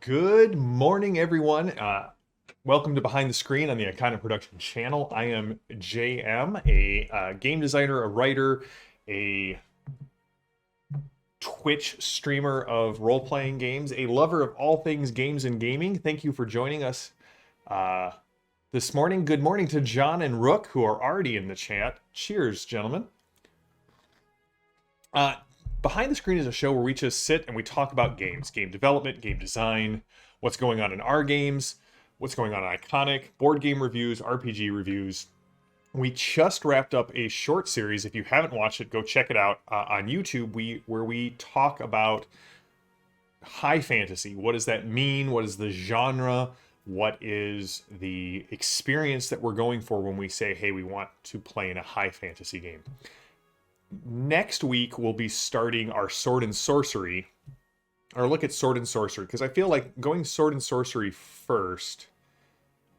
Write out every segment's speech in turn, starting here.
Good morning, everyone. Welcome to Behind the Screen on the Iconic Production channel. I am JM, a game designer, a writer, a Twitch streamer of role-playing games, a lover of all things games and gaming. Thank you for joining us this morning. Good morning to John and Rook, who are already in the chat. Cheers, gentlemen. Behind the Screen is a show where we just sit and we talk about games, game development, game design, what's going on in our games, what's going on in Iconic, board game reviews, RPG reviews. We just wrapped up a short series. If you haven't watched it, go check it out on YouTube, where we talk about high fantasy. What does that mean? What is the genre? What is the experience that we're going for when we say, hey, we want to play in a high fantasy game? Next week, we'll be starting our Sword and Sorcery, or look at Sword and Sorcery, because I feel like going Sword and Sorcery first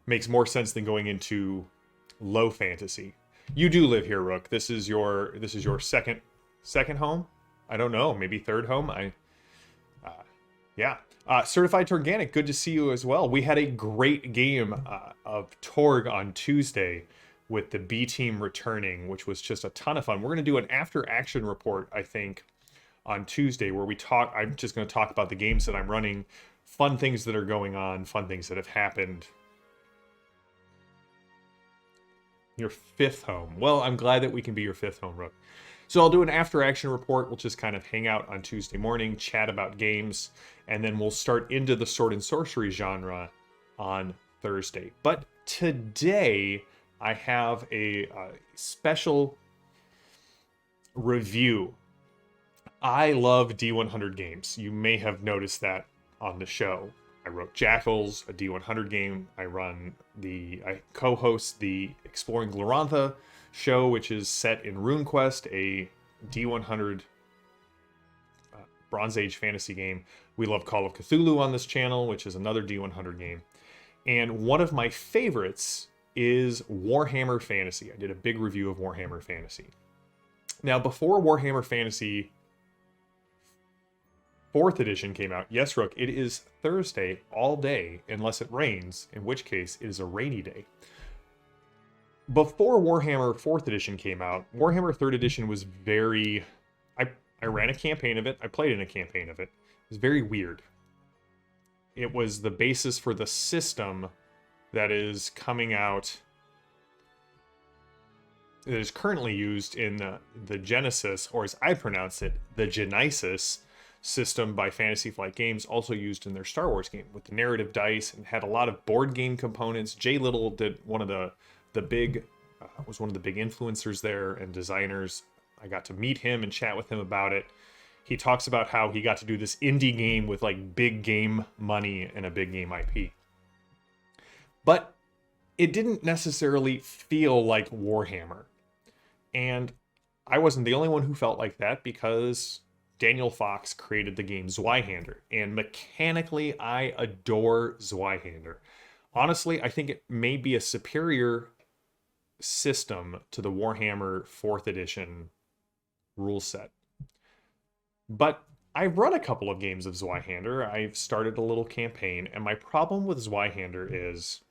makes more sense than going into low fantasy. You do live here, Rook. This is your second home. I don't know, maybe third home. Yeah. Certified to Organic, good to see you as well. We had a great game of Torg on Tuesday, with the B team returning, which was just a ton of fun. We're going to do an after action report, I think, on Tuesday, where I'm just going to talk about the games that I'm running, fun things that are going on, fun things that have happened. Your fifth home. Well, I'm glad that we can be your fifth home, Rook. So I'll do an after action report. We'll just kind of hang out on Tuesday morning, chat about games, and then we'll start into the Sword and Sorcery genre on Thursday. But today, I have a special review. I love D100 games. You may have noticed that on the show. I wrote Jackals, a D100 game. I co-host the Exploring Glorantha show, which is set in RuneQuest, a D100 Bronze Age fantasy game. We love Call of Cthulhu on this channel, which is another D100 game. And one of my favorites is Warhammer Fantasy. I did a big review of Warhammer Fantasy. Now, before Warhammer Fantasy 4th edition came out, yes, Rook, it is Thursday all day, unless it rains, in which case it is a rainy day. Before Warhammer 4th edition came out, Warhammer 3rd edition was very... I ran a campaign of it. I played in a campaign of it. It was very weird. It was the basis for the system that is coming out, that is currently used in the Genesis, or as I pronounce it, the Genesis system by Fantasy Flight Games, also used in their Star Wars game with the narrative dice, and had a lot of board game components. Jay Little did one of the big influencers there and designers. I got to meet him and chat with him about it. He talks about how he got to do this indie game with like big game money and a big game IP. But it didn't necessarily feel like Warhammer. And I wasn't the only one who felt like that, because Daniel Fox created the game Zweihander. And mechanically, I adore Zweihander. Honestly, I think it may be a superior system to the Warhammer 4th edition rule set. But I've run a couple of games of Zweihander. I've started a little campaign, and my problem with Zweihander is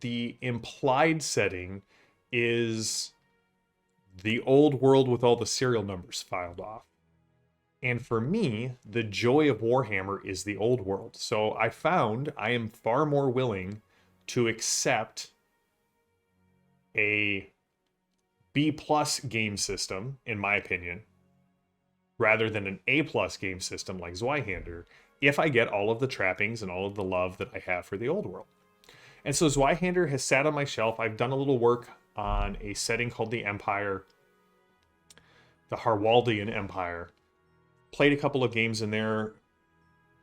the implied setting is the old world with all the serial numbers filed off. And for me, the joy of Warhammer is the old world. So I found I am far more willing to accept a B+ game system, in my opinion, rather than an A+ game system like Zweihander, if I get all of the trappings and all of the love that I have for the old world. And so Zweihander has sat on my shelf. I've done a little work on a setting called the Empire, the Harwaldian Empire. Played a couple of games in there,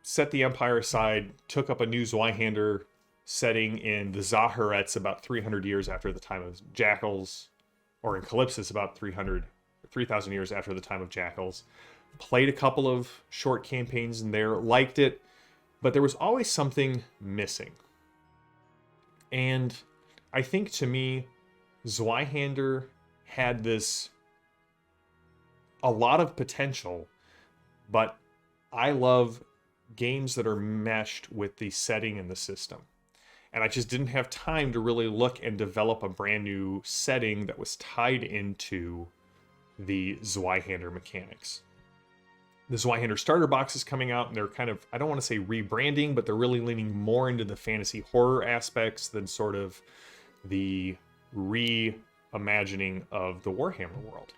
set the Empire aside, took up a new Zweihander setting in the Zaharets about 300 years after the time of Jackals, or in Calypsis about 3,000 years after the time of Jackals. Played a couple of short campaigns in there, liked it, but there was always something missing. And I think, to me, Zweihander had a lot of potential, but I love games that are meshed with the setting and the system. And I just didn't have time to really look and develop a brand new setting that was tied into the Zweihander mechanics. The Zweihander starter box is coming out, and they're kind of, I don't want to say rebranding, but they're really leaning more into the fantasy horror aspects than sort of the reimagining of the Warhammer world.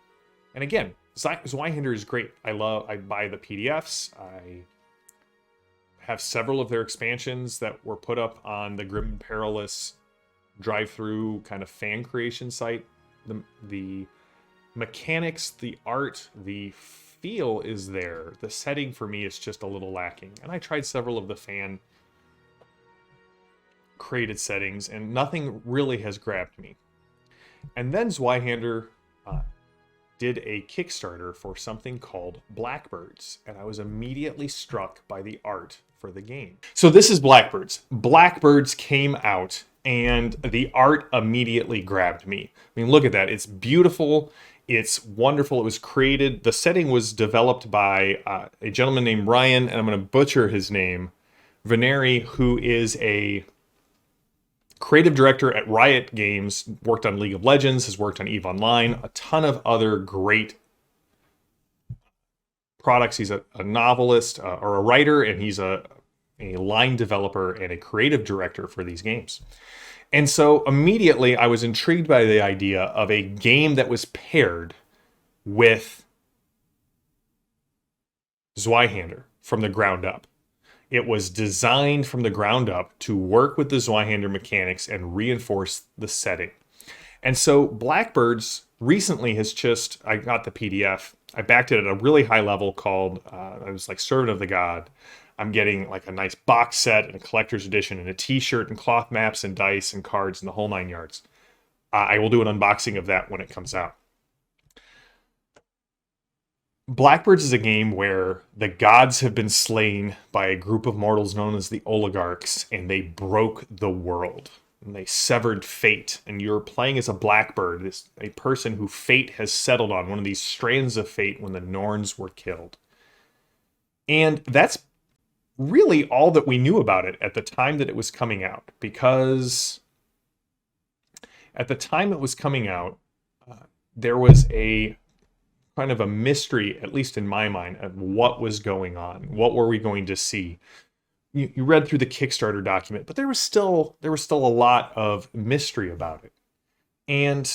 And again, Zweihander is great. I buy the PDFs. I have several of their expansions that were put up on the Grim and Perilous drive-through kind of fan creation site. The mechanics, the art, the feel is there. The setting for me is just a little lacking. And I tried several of the fan created settings, and nothing really has grabbed me. And then Zweihander did a Kickstarter for something called Blackbirds, and I was immediately struck by the art for the game. So this is Blackbirds. Blackbirds came out, and the art immediately grabbed me. I mean, look at that. It's beautiful. It's wonderful. It was created, the setting was developed by a gentleman named Ryan, and I'm going to butcher his name, Veneri, who is a creative director at Riot Games, worked on League of Legends, has worked on EVE Online, a ton of other great products. He's a novelist or a writer, and he's a line developer and a creative director for these games. And so immediately I was intrigued by the idea of a game that was paired with Zweihander from the ground up. It was designed from the ground up to work with the Zweihander mechanics and reinforce the setting. And so Blackbirds recently has just, I got the PDF, I backed it at a really high level called, I was like Servant of the God. I'm getting like a nice box set and a collector's edition and a t-shirt and cloth maps and dice and cards and the whole 9 yards. I will do an unboxing of that when it comes out. Blackbirds is a game where the gods have been slain by a group of mortals known as the Oligarchs, and they broke the world. And they severed fate, and you're playing as a Blackbird, a person who fate has settled on, one of these strands of fate when the Norns were killed. And that's really all that we knew about it at the time that it was coming out, because at the time it was coming out, there was a kind of a mystery, at least in my mind, of what was going on. What were we going to see? You read through the Kickstarter document, but there was still a lot of mystery about it. And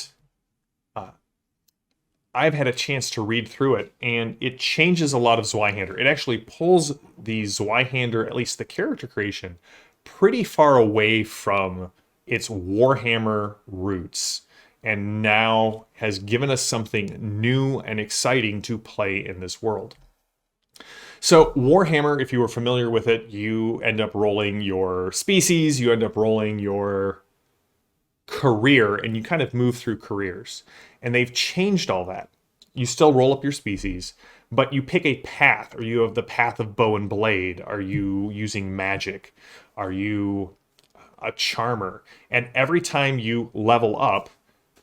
I've had a chance to read through it, and it changes a lot of Zweihander. It actually pulls the Zweihander, at least the character creation, pretty far away from its Warhammer roots, and now has given us something new and exciting to play in this world. So Warhammer, if you were familiar with it, you end up rolling your species, you end up rolling your career, and you kind of move through careers. And they've changed all that. You still roll up your species, but you pick a path, or you have the path of bow and blade. Are you using magic? Are you a charmer? And every time you level up,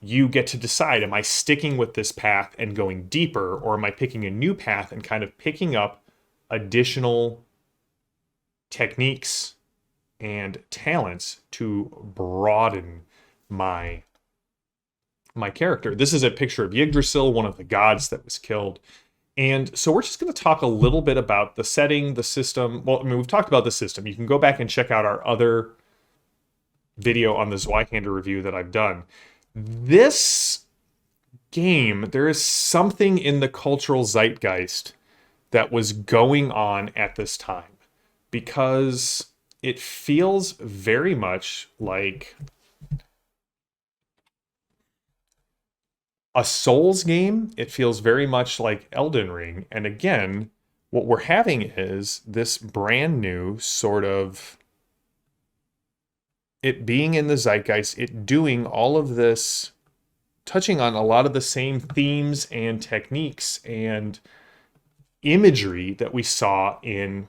you get to decide, am I sticking with this path and going deeper, or am I picking a new path and kind of picking up additional techniques and talents to broaden my character. This is a picture of Yggdrasil, one of the gods that was killed. And so we're just going to talk a little bit about the setting, the system. Well, I mean, we've talked about the system. You can go back and check out our other video on the Zweihander review that I've done. This game, there is something in the cultural zeitgeist that was going on at this time, because it feels very much like a Souls game. It feels very much like Elden Ring. And again, what we're having is this brand new sort of, it being in the zeitgeist, it doing all of this, touching on a lot of the same themes and techniques and imagery that we saw in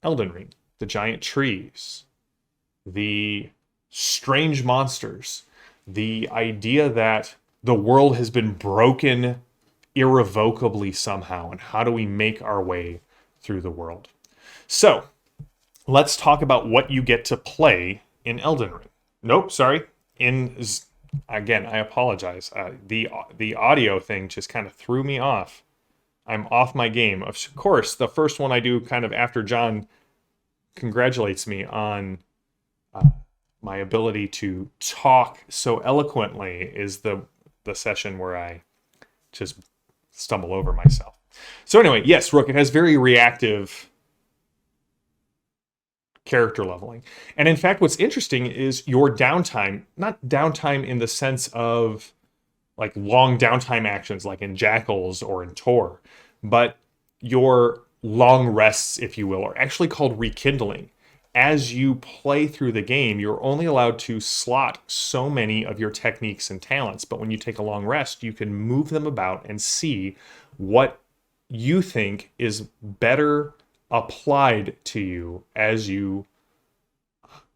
Elden Ring. The giant trees, the strange monsters, the idea that the world has been broken irrevocably somehow, and how do we make our way through the world? So let's talk about what you get to play in Elden Ring. Nope, sorry. Again, I apologize. The audio thing just kind of threw me off. I'm off my game. Of course, the first one I do kind of after John congratulates me on my ability to talk so eloquently is the session where I just stumble over myself. So anyway, yes, Rook, it has very reactive character leveling. And in fact, what's interesting is your downtime, not downtime in the sense of like long downtime actions like in Jackals or in Tor, but your long rests, if you will, are actually called rekindling. As you play through the game, you're only allowed to slot so many of your techniques and talents, but when you take a long rest, you can move them about and see what you think is better applied to you as you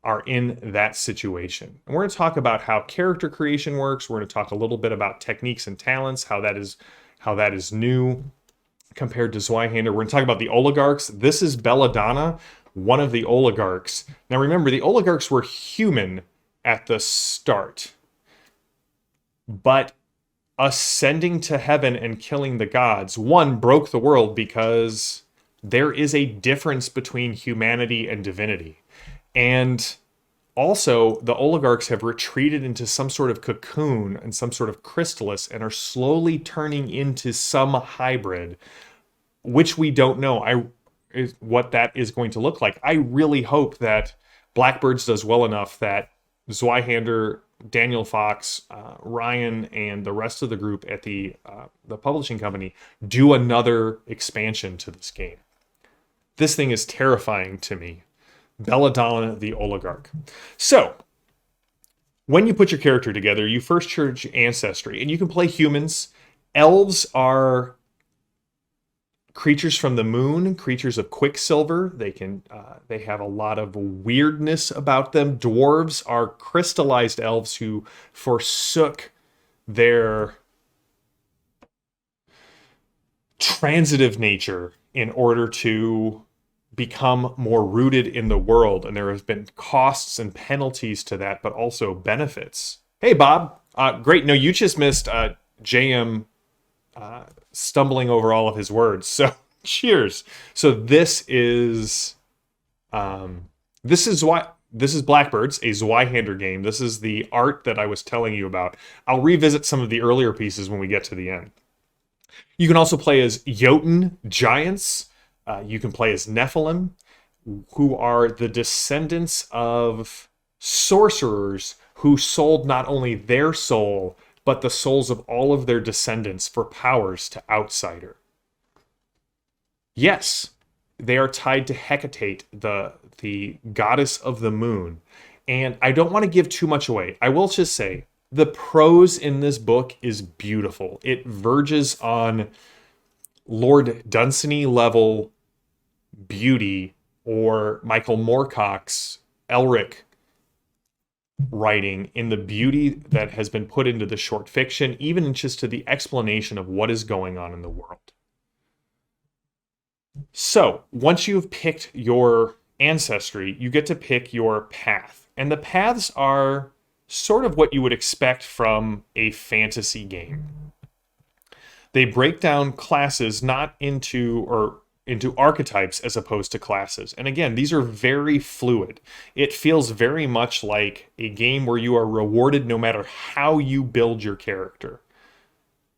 are in that situation. And we're going to talk about how character creation works. We're going to talk a little bit about techniques and talents, how that is new compared to Zweihander. We're going to talk about the oligarchs. This is Belladonna, one of the oligarchs. Now remember, the oligarchs were human at the start, but ascending to heaven and killing the gods, one, broke the world because there is a difference between humanity and divinity. And also, the oligarchs have retreated into some sort of cocoon and some sort of chrysalis and are slowly turning into some hybrid, which we don't know what that is going to look like. I really hope that Blackbirds does well enough that Zweihander, Daniel Fox, Ryan, and the rest of the group at the publishing company do another expansion to this game. This thing is terrifying to me. Belladonna the Oligarch. So, when you put your character together, you first choose ancestry, and you can play humans. Elves are creatures from the moon, creatures of quicksilver. They have a lot of weirdness about them. Dwarves are crystallized elves who forsook their transitive nature in order to become more rooted in the world, and there has been costs and penalties to that, but also benefits. Hey, Bob. Great. No, you just missed JM stumbling over all of his words. So, cheers. So this is Blackbirds, a Zweihander game. This is the art that I was telling you about. I'll revisit some of the earlier pieces when we get to the end. You can also play as Jotun giants. You can play as Nephilim, who are the descendants of sorcerers who sold not only their soul, but the souls of all of their descendants for powers to Outsider. Yes, they are tied to Hecate, the goddess of the moon. And I don't want to give too much away. I will just say, the prose in this book is beautiful. It verges on Lord Dunsany level beauty or Michael Moorcock's Elric writing in the beauty that has been put into the short fiction, even just to the explanation of what is going on in the world. So, once you've picked your ancestry, you get to pick your path. And the paths are sort of what you would expect from a fantasy game. They break down classes not into archetypes as opposed to classes. And again, these are very fluid. It feels very much like a game where you are rewarded no matter how you build your character.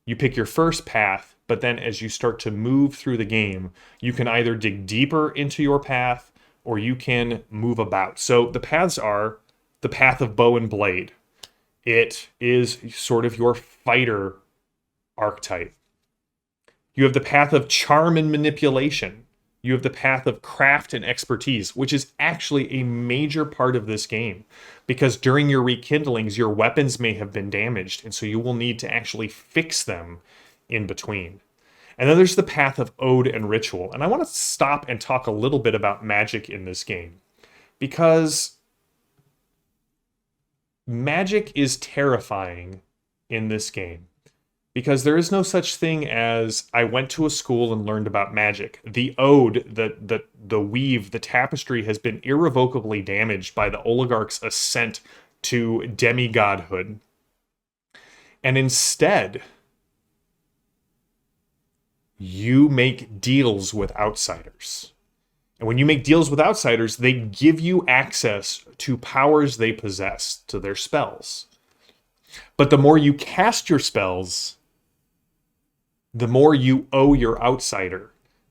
You pick your first path, but then as you start to move through the game, you can either dig deeper into your path or you can move about. So the paths are the path of bow and blade. It is sort of your fighter archetype. You have the path of charm and manipulation. You have the path of craft and expertise, which is actually a major part of this game, because during your rekindlings, your weapons may have been damaged, and so you will need to actually fix them in between. And then there's the path of ode and ritual. And I want to stop and talk a little bit about magic in this game, because magic is terrifying in this game. Because there is no such thing as I went to a school and learned about magic. The ode, the weave, the tapestry has been irrevocably damaged by the oligarch's ascent to demigodhood. And instead, you make deals with outsiders. And when you make deals with outsiders, they give you access to powers they possess, to their spells. But the more you cast your spells, the more you owe your outsider.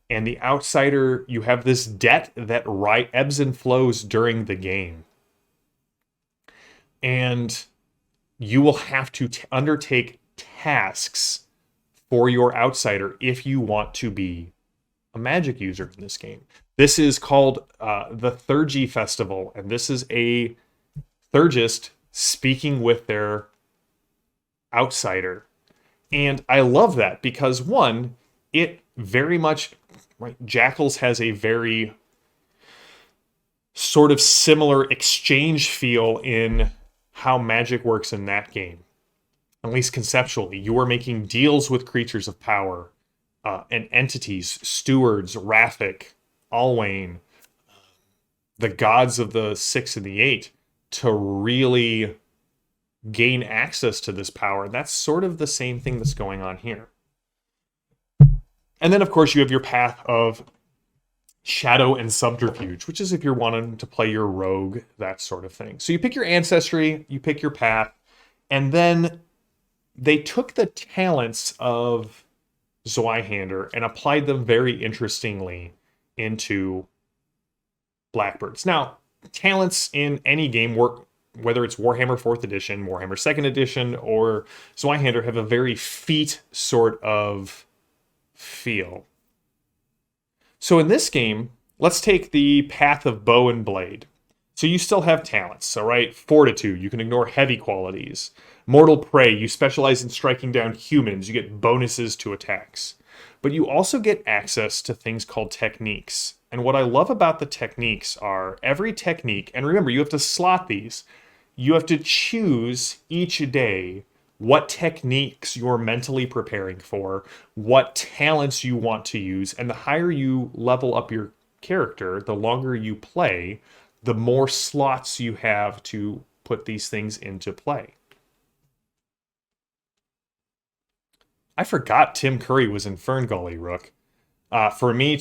And the outsider, you have this debt that ebbs and flows during the game. And you will have to undertake tasks for your outsider if you want to be a magic user in this game. This is called the Theurgy Festival, and this is a Theurgist speaking with their outsider. And I love that because, one, it very much, right, Jackals has a very sort of similar exchange feel in how magic works in that game. At least conceptually, you are making deals with creatures of power and entities, stewards, Raffic, Alwayn, the gods of the 6 and the 8, to really gain access to this power. That's sort of the same thing that's going on here. And then, of course, you have your path of shadow and subterfuge, which is if you're wanting to play your rogue, that sort of thing. So you pick your ancestry, you pick your path, and then they took the talents of Zweihander and applied them very interestingly into Blackbirds. Now, talents in any game work, whether it's Warhammer 4th edition, Warhammer 2nd edition, or Zweihander, have a very feat sort of feel. So in this game, let's take the path of bow and blade. So you still have talents, all right? Fortitude, you can ignore heavy qualities. Mortal prey, you specialize in striking down humans. You get bonuses to attacks. But you also get access to things called techniques. And what I love about the techniques are every technique, and remember, you have to slot these. You have to choose each day what techniques you're mentally preparing for, what talents you want to use, and the higher you level up your character, the longer you play, the more slots you have to put these things into play. I forgot Tim Curry was in Ferngully, Rook. For me,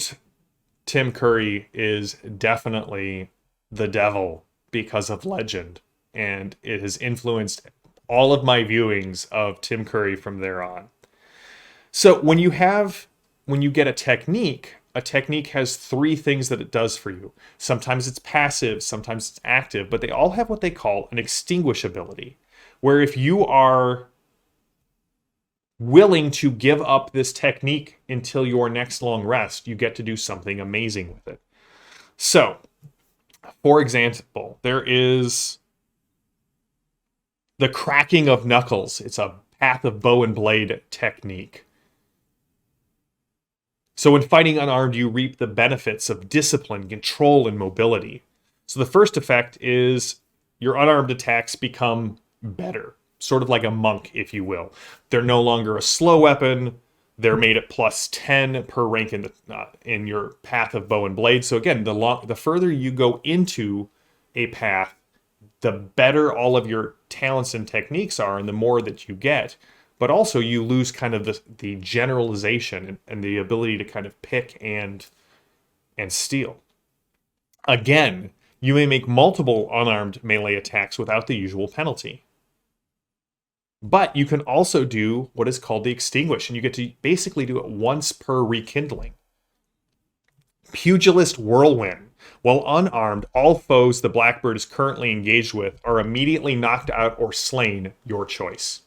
Tim Curry is definitely the devil because of Legend, and it has influenced all of my viewings of Tim Curry from there on. So when you get a technique has 3 things that it does for you. Sometimes it's passive, sometimes it's active, but they all have what they call an extinguish ability, where if you are willing to give up this technique until your next long rest, you get to do something amazing with it. So, for example, there is the cracking of knuckles. It's a path of bow and blade technique. So when fighting unarmed, you reap the benefits of discipline, control, and mobility. So the first effect is your unarmed attacks become better. Sort of like a monk, if you will. They're no longer a slow weapon. They're made at plus 10 per rank in your path of bow and blade. So again, the further you go into a path, the better all of your talents and techniques are, and the more that you get. But also you lose kind of the generalization and the ability to kind of pick and steal. Again, you may make multiple unarmed melee attacks without the usual penalty. But you can also do what is called the extinguish, and you get to basically do it once per rekindling. Pugilist Whirlwind. While unarmed, all foes the Blackbird is currently engaged with are immediately knocked out or slain, your choice.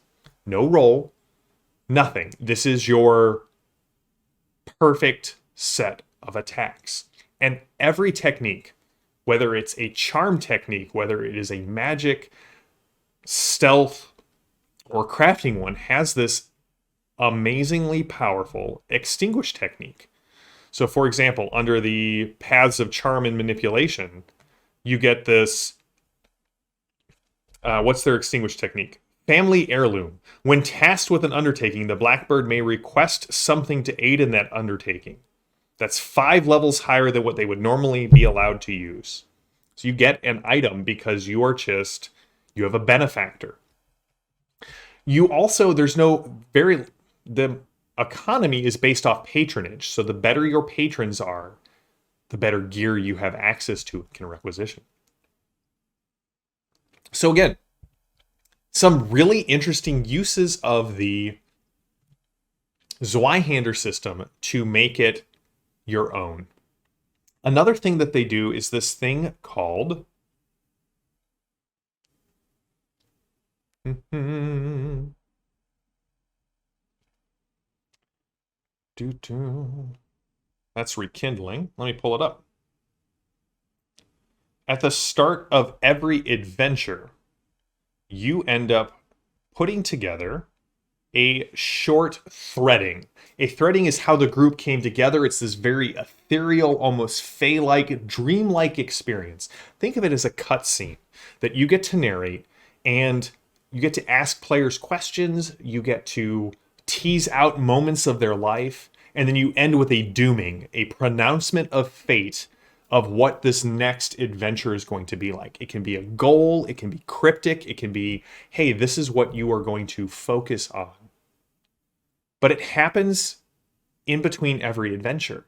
No roll, nothing. This is your perfect set of attacks. And every technique, whether it's a charm technique, whether it is a magic, stealth, or crafting one, has this amazingly powerful extinguish technique. So, for example, under the paths of charm and manipulation, you get this, what's their extinguish technique? Family heirloom. When tasked with an undertaking, the Blackbird may request something to aid in that undertaking. That's 5 levels higher than what they would normally be allowed to use. So you get an item because you have a benefactor. You also, the economy is based off patronage. So the better your patrons are, the better gear you have access to and can requisition. So again, some really interesting uses of the Zweihander system to make it your own. Another thing that they do is this thing called that's rekindling. Let me pull it up. At the start of every adventure, you end up putting together a short threading. A threading is how the group came together. It's this very ethereal, almost fey-like, dreamlike experience. Think of it as a cutscene that you get to narrate, and you get to ask players questions, you get to tease out moments of their life, and then you end with a dooming, a pronouncement of fate of what this next adventure is going to be like. It can be a goal, it can be cryptic, it can be, hey, this is what you are going to focus on. But it happens in between every adventure.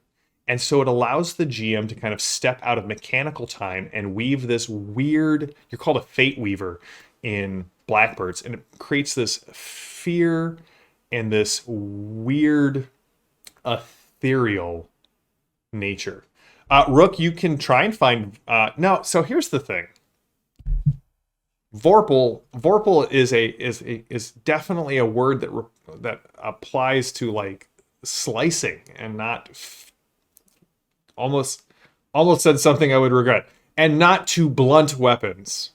And so it allows the GM to kind of step out of mechanical time and weave this weird, you're called a fate weaver in Blackbirds, and it creates this fear and this weird ethereal nature. Rook, you can try and find... no, so here's the thing. Vorpal is definitely a word that applies to like slicing and not... almost said something I would regret. And not to blunt weapons.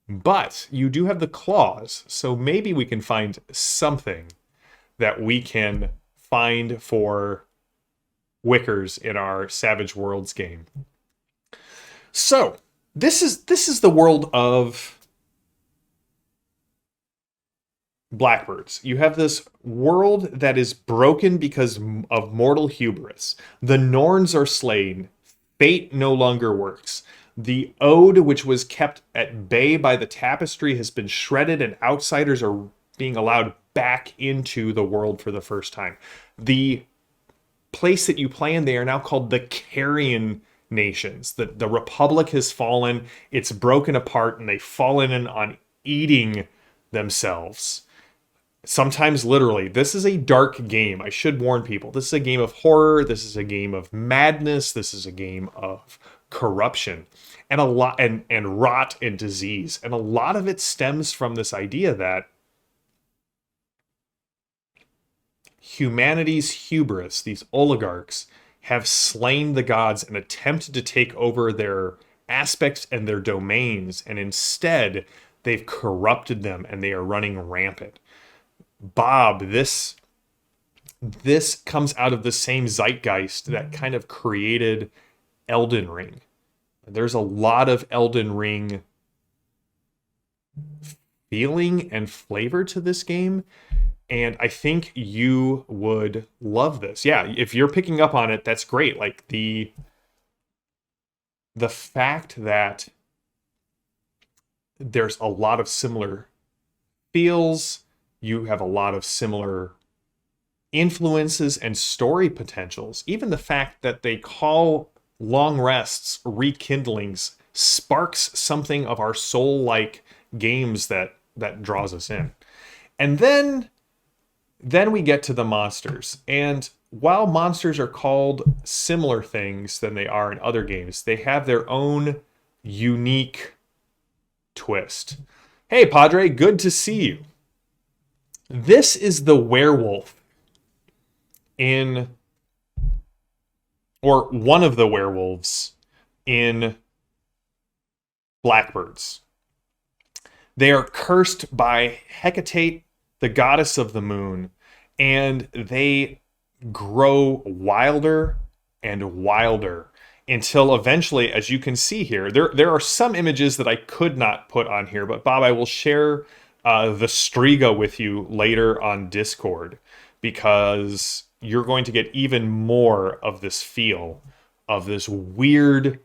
But you do have the claws, so maybe we can find something that we can find for Wickers in our Savage Worlds game. So this is the world of Blackbirds. You have this world that is broken because of mortal hubris. The Norns are slain. Fate no longer works. The ode, which was kept at bay by the tapestry, has been shredded, and outsiders are being allowed back into the world for the first time. The place that you play in, they are now called the Carrion Nations. The Republic has fallen, it's broken apart, and they've fallen in on eating themselves. Sometimes literally. This is a dark game. I should warn people. This is a game of horror. This is a game of madness. This is a game of corruption and and rot and disease. And a lot of it stems from this idea that humanity's hubris, these oligarchs, have slain the gods and attempted to take over their aspects and their domains, and instead they've corrupted them and they are running rampant. Bob, this comes out of the same zeitgeist that kind of created Elden Ring. There's a lot of Elden Ring feeling and flavor to this game, and I think you would love this. Yeah, if you're picking up on it, that's great. Like the fact that there's a lot of similar feels, you have a lot of similar influences and story potentials. Even the fact that they call long rests rekindlings sparks something of our soul-like games that draws us in. And then we get to the monsters. And while monsters are called similar things than they are in other games, they have their own unique twist. Hey, Padre, good to see you. This is the werewolf or one of the werewolves in Blackbirds. They are cursed by Hecate, the goddess of the moon, and they grow wilder and wilder until eventually, as you can see here, there are some images that I could not put on here, but Bob, I will share the Striga with you later on Discord, because you're going to get even more of this feel of this weird,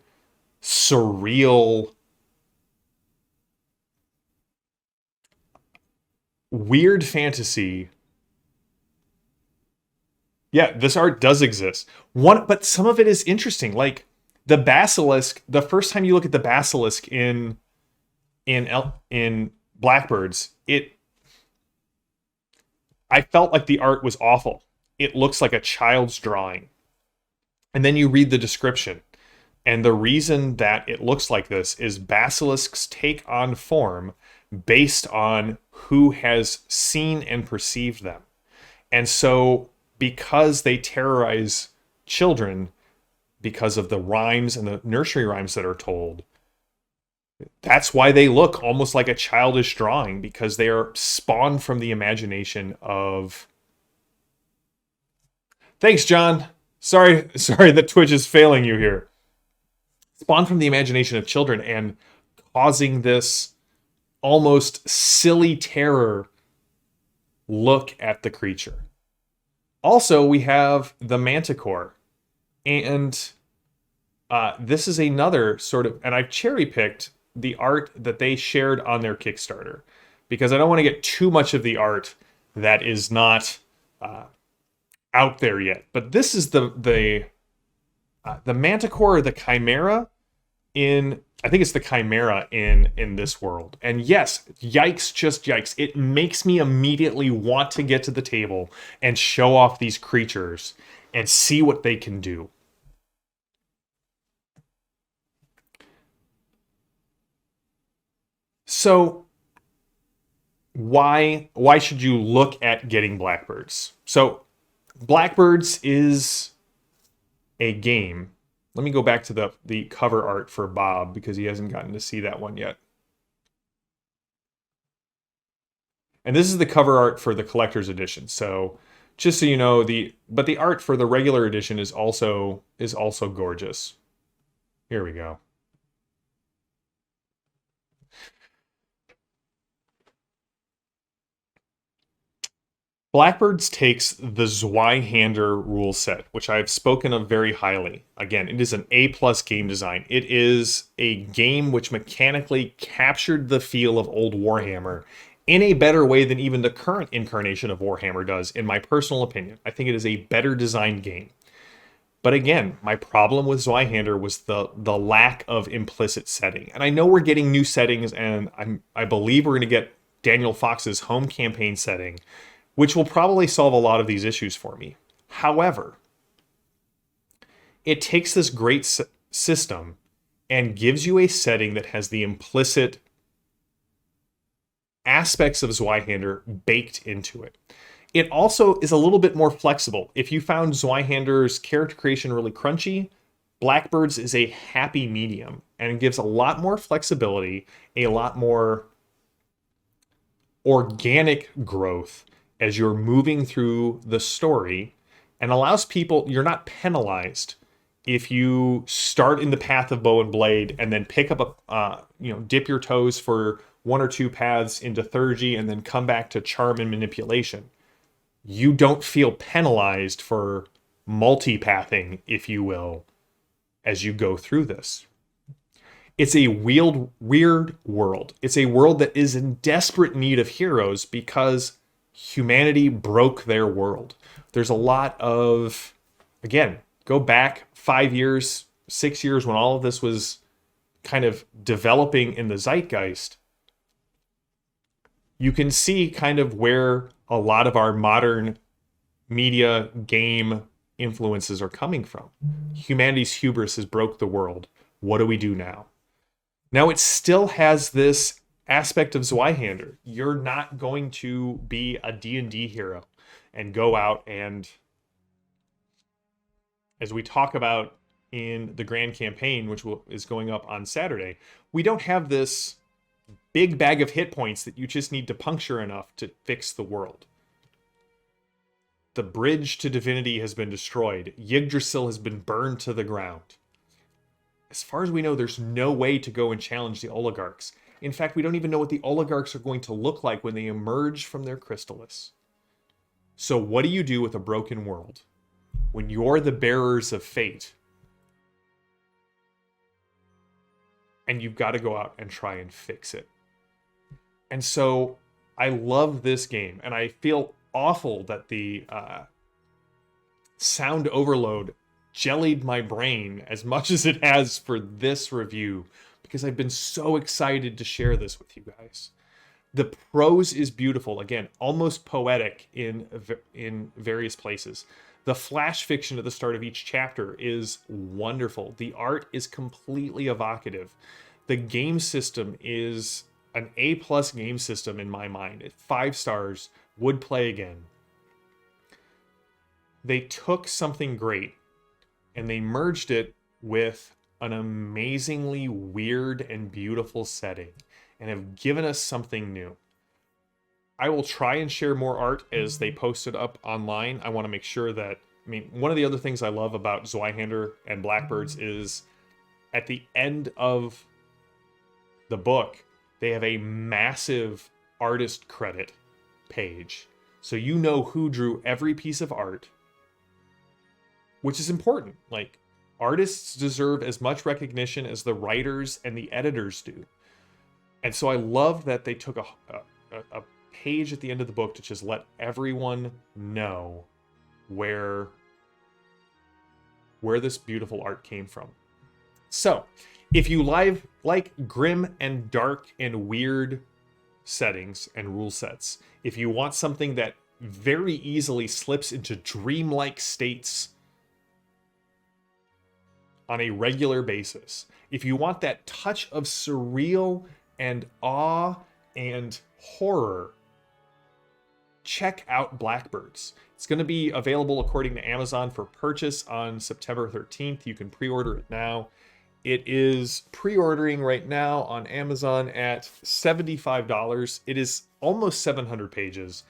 surreal, weird fantasy. Yeah, this art does exist. But some of it is interesting. Like the basilisk. The first time you look at the basilisk in Blackbirds, I felt like the art was awful. It looks like a child's drawing. And then you read the description. And the reason that it looks like this is basilisks take on form based on who has seen and perceived them. And so, because they terrorize children, because of the rhymes and the nursery rhymes that are told, that's why they look almost like a childish drawing, because they are spawned from the imagination of... Thanks, John. Sorry that Twitch is failing you here. Spawned from the imagination of children and causing this almost silly terror look at the creature. Also, we have the Manticore. And this is another sort of... And I've cherry-picked the art that they shared on their Kickstarter, because I don't want to get too much of the art that is not out there yet. But this is the Manticore, or the Chimera in... I think it's the Chimera in this world. And yes, yikes, just yikes. It makes me immediately want to get to the table and show off these creatures and see what they can do. So why should you look at getting Blackbirds? So Blackbirds is a game. Let me go back to the cover art for Bob, because he hasn't gotten to see that one yet. And this is the cover art for the collector's edition. So just so you know, the art for the regular edition is also gorgeous. Here we go. Blackbirds takes the Zweihander rule set, which I've spoken of very highly. Again, it is an A+ game design. It is a game which mechanically captured the feel of old Warhammer in a better way than even the current incarnation of Warhammer does, in my personal opinion. I think it is a better designed game. But again, my problem with Zweihander was the lack of implicit setting. And I know we're getting new settings, and I believe we're going to get Daniel Fox's home campaign setting, which will probably solve a lot of these issues for me. However, it takes this great system and gives you a setting that has the implicit aspects of Zweihander baked into it. It also is a little bit more flexible. If you found Zweihander's character creation really crunchy, Blackbirds is a happy medium, and it gives a lot more flexibility, a lot more organic growth as you're moving through the story, and allows people... You're not penalized if you start in the path of bow and blade and then pick up dip your toes for one or two paths into Theurgy and then come back to charm and manipulation. You don't feel penalized for multipathing, if you will, as you go through this. It's a weird world. It's a world that is in desperate need of heroes because humanity broke their world. There's a lot of... Again, go back 5 years, 6 years, when all of this was kind of developing in the zeitgeist. You can see kind of where a lot of our modern media game influences are coming from. Humanity's hubris has broke the world. What do we do now? Now, it still has this aspect of Zweihander. You're not going to be a D&D hero and go out and, as we talk about in the Grand Campaign, which is going up on Saturday, we don't have this big bag of hit points that you just need to puncture enough to fix the world. The bridge to divinity has been destroyed. Yggdrasil has been burned to the ground. As far as we know, there's no way to go and challenge the oligarchs. In fact, we don't even know what the oligarchs are going to look like when they emerge from their chrysalis. So what do you do with a broken world when you're the bearers of fate and you've got to go out and try and fix it? And so I love this game, and I feel awful that the sound overload jellied my brain as much as it has for this review, because I've been so excited to share this with you guys. The prose is beautiful, again, almost poetic in various places. The flash fiction at the start of each chapter is wonderful. The art is completely evocative. The game system is an A+ game system in my mind. 5 stars, would play again. They took something great and they merged it with an amazingly weird and beautiful setting and have given us something new. I will try and share more art as they post it up online. I want to make sure that, I mean, one of the other things I love about Zweihander and Blackbirds is at the end of the book, they have a massive artist credit page. So you know who drew every piece of art, which is important. Like, artists deserve as much recognition as the writers and the editors do. And so I love that they took a page at the end of the book to just let everyone know where this beautiful art came from. So, if you like grim and dark and weird settings and rule sets, if you want something that very easily slips into dreamlike states on a regular basis, if you want that touch of surreal and awe and horror, check out Blackbirds. It's going to be available according to Amazon for purchase on September 13th. You can pre-order it now. It is pre-ordering right now on Amazon at $75. It is almost 700 pages.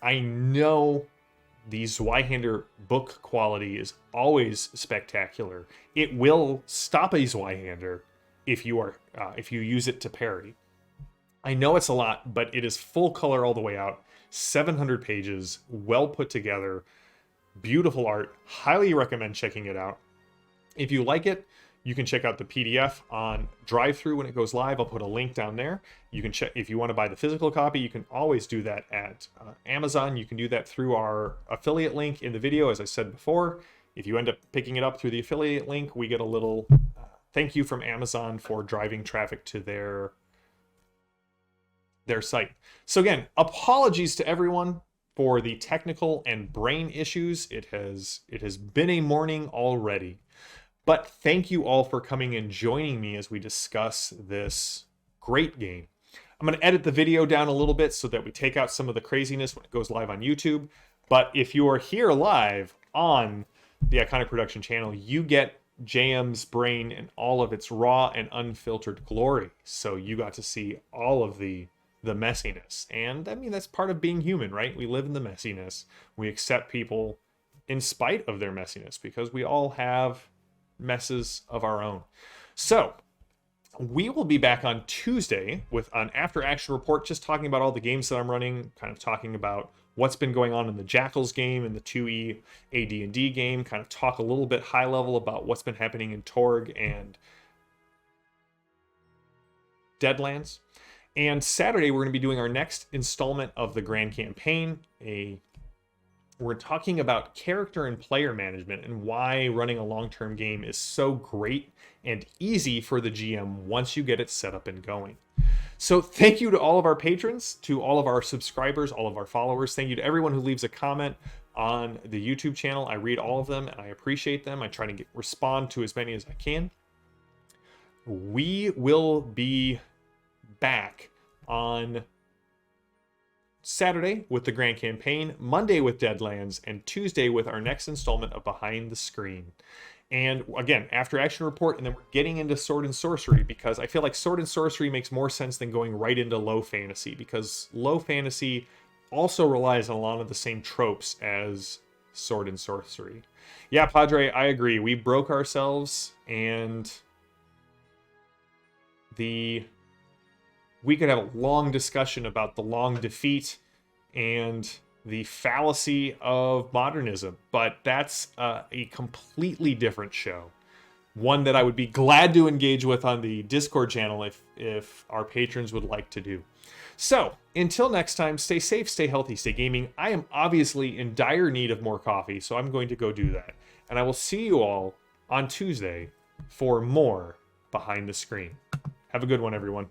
I know the Zweihander book quality is always spectacular. It will stop a Zweihander if you use it to parry. I know it's a lot, but it is full color all the way out. 700 pages, well put together, beautiful art. Highly recommend checking it out. If you like it, you can check out the PDF on drive-thru when it goes live. I'll put a link down there. You can check if you want to buy the physical copy. You can always do that at Amazon. You can do that through our affiliate link in the video, as I said before. If you end up picking it up through the affiliate link, we get a little thank you from Amazon for driving traffic to their site. So again, apologies to everyone for the technical and brain issues. It has been a morning already. But thank you all for coming and joining me as we discuss this great game. I'm going to edit the video down a little bit so that we take out some of the craziness when it goes live on YouTube. But if you are here live on the Iconic Production channel, you get JM's brain in all of its raw and unfiltered glory. So you got to see all of the messiness. And I mean, that's part of being human, right? We live in the messiness. We accept people in spite of their messiness because we all have messes of our own. So we will be back on Tuesday with an after action report, just talking about all the games that I'm running, kind of talking about what's been going on in the Jackals game and the 2E AD&D game, kind of talk a little bit high level about what's been happening in Torg and Deadlands. And Saturday, we're going to be doing our next installment of the Grand Campaign. We're talking about character and player management and why running a long-term game is so great and easy for the GM once you get it set up and going. So thank you to all of our patrons, to all of our subscribers, all of our followers. Thank you to everyone who leaves a comment on the YouTube channel. I read all of them and I appreciate them. I try to respond to as many as I can. We will be back on Saturday with the Grand Campaign, Monday with Deadlands, and Tuesday with our next installment of Behind the Screen. And again, after action report, and then we're getting into Sword and Sorcery, because I feel like Sword and Sorcery makes more sense than going right into low fantasy, because low fantasy also relies on a lot of the same tropes as Sword and Sorcery. Yeah, Padre, I agree. We broke ourselves, and the We could have a long discussion about the long defeat and the fallacy of modernism, but that's a completely different show. One that I would be glad to engage with on the Discord channel if our patrons would like to do. So, until next time, stay safe, stay healthy, stay gaming. I am obviously in dire need of more coffee, so I'm going to go do that. And I will see you all on Tuesday for more Behind the Screen. Have a good one, everyone.